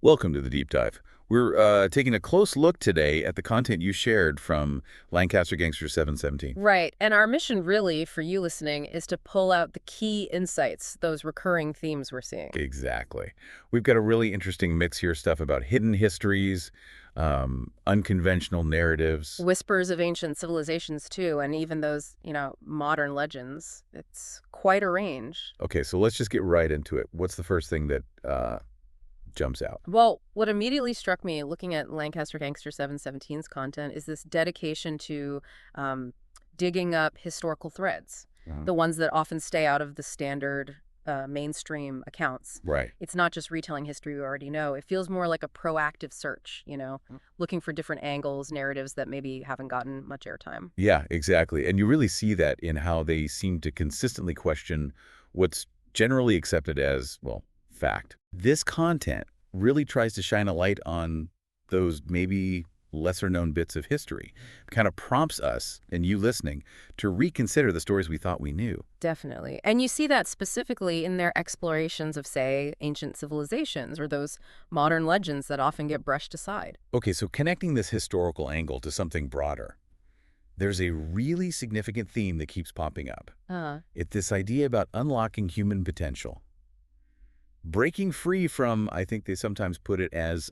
Welcome to the Deep Dive. We're taking a close look today at the content you shared from Lancaster Gangster 717. Right. And our mission really, for you listening, is to pull out the key insights, those recurring themes we're seeing. Exactly. We've got a really interesting mix here, stuff about hidden histories, unconventional narratives. Whispers of ancient civilizations, too, and even those, modern legends. It's quite a range. Okay, so let's just get right into it. What's the first thing that jumps out? Well, what immediately struck me looking at Lancaster Gangster 717's content is this dedication to digging up historical threads, Uh-huh. the ones that often stay out of the standard mainstream accounts. Right. It's not just retelling history we already know. It feels more like a proactive search, looking for different angles, narratives that maybe haven't gotten much airtime. Yeah, exactly. And you really see that in how they seem to consistently question what's generally accepted as, well, fact. This content really tries to shine a light on those maybe lesser known bits of history. It kind of prompts us, and you listening, to reconsider the stories we thought we knew. Definitely. And you see that specifically in their explorations of, say, ancient civilizations or those modern legends that often get brushed aside. Okay, so connecting this historical angle to something broader, there's a really significant theme that keeps popping up. It's this idea about unlocking human potential. Breaking free from, I think they sometimes put it as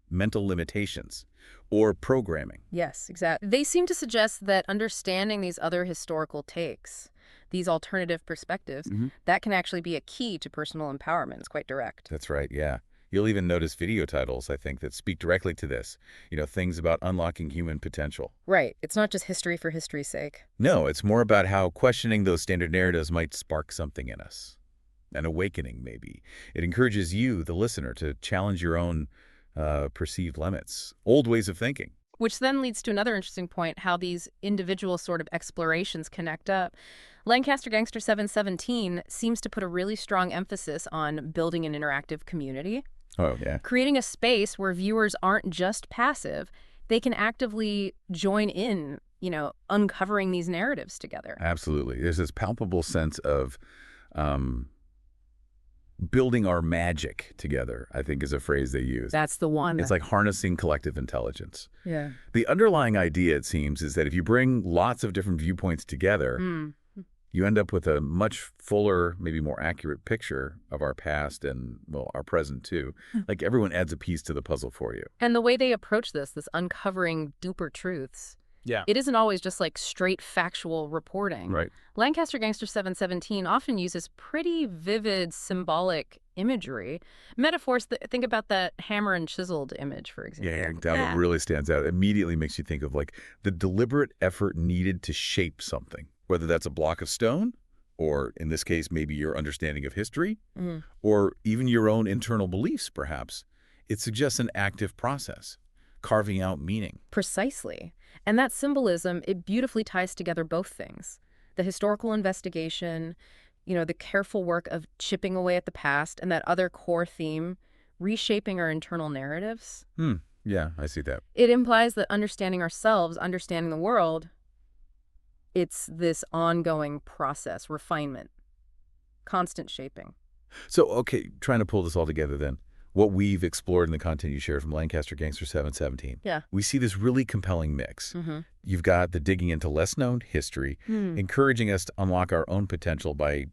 mental limitations or programming. Yes, exactly. They seem to suggest that understanding these other historical takes, these alternative perspectives, Mhm. that can actually be a key to personal empowerment. It's quite direct. That's right, yeah. You'll even notice video titles, I think, that speak directly to this. Things about unlocking human potential. Right. It's not just history for history's sake. No, it's more about how questioning those standard narratives might spark something in us. An awakening, maybe. It encourages you, the listener, to challenge your own perceived limits, old ways of thinking. Which then leads to another interesting point, how these individual sort of explorations connect up. Lancaster Gangster 717 seems to put a really strong emphasis on building an interactive community, Oh, yeah. creating a space where viewers aren't just passive, they can actively join in, uncovering these narratives together. Absolutely. There's this palpable sense of um, building our magic together, I think is a phrase they use. That's the one. It's like harnessing collective intelligence. Yeah. The underlying idea, it seems, is that if you bring lots of different viewpoints together, Mm. you end up with a much fuller, maybe more accurate picture of our past and, well, our present too. Like everyone adds a piece to the puzzle for you. And the way they approach this uncovering deeper truths, Yeah. it isn't always just like straight factual reporting. Right. Lancaster Gangster 717 often uses pretty vivid symbolic imagery. Metaphors, think about that hammer and chiseled image, for Yeah, example. that Yeah. one really stands out. Immediately makes you think of like the deliberate effort needed to shape something, whether that's a block of stone, or in this case, maybe your understanding of history, Mm. or even your own internal beliefs, perhaps. It suggests an active process, carving out meaning. Precisely. And that symbolism, it beautifully ties together both things. The historical investigation, the careful work of chipping away at the past, and that other core theme, reshaping our internal narratives. Yeah, I see that. It implies that understanding ourselves, understanding the world, it's this ongoing process, refinement, constant shaping. So, okay, trying to pull this all together then. What we've explored in the content you shared from Lancaster Gangster 717. Yeah. We see this really compelling mix. Mm-hmm. You've got the digging into less-known history, encouraging us to unlock our own potential by,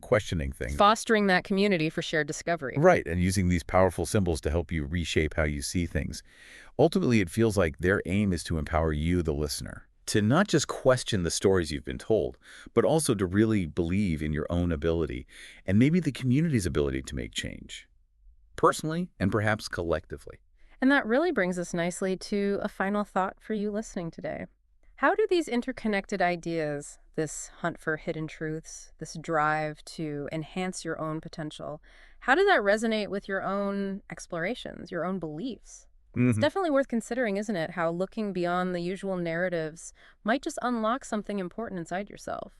questioning things. Fostering that community for shared discovery. Right, and using these powerful symbols to help you reshape how you see things. Ultimately, it feels like their aim is to empower you, the listener, to not just question the stories you've been told, but also to really believe in your own ability and maybe the community's ability to make change, personally and perhaps collectively. And that really brings us nicely to a final thought for you listening today. How do these interconnected ideas, this hunt for hidden truths, this drive to enhance your own potential, how does that resonate with your own explorations, your own beliefs? It's definitely worth considering, isn't it? How looking beyond the usual narratives might just unlock something important inside yourself.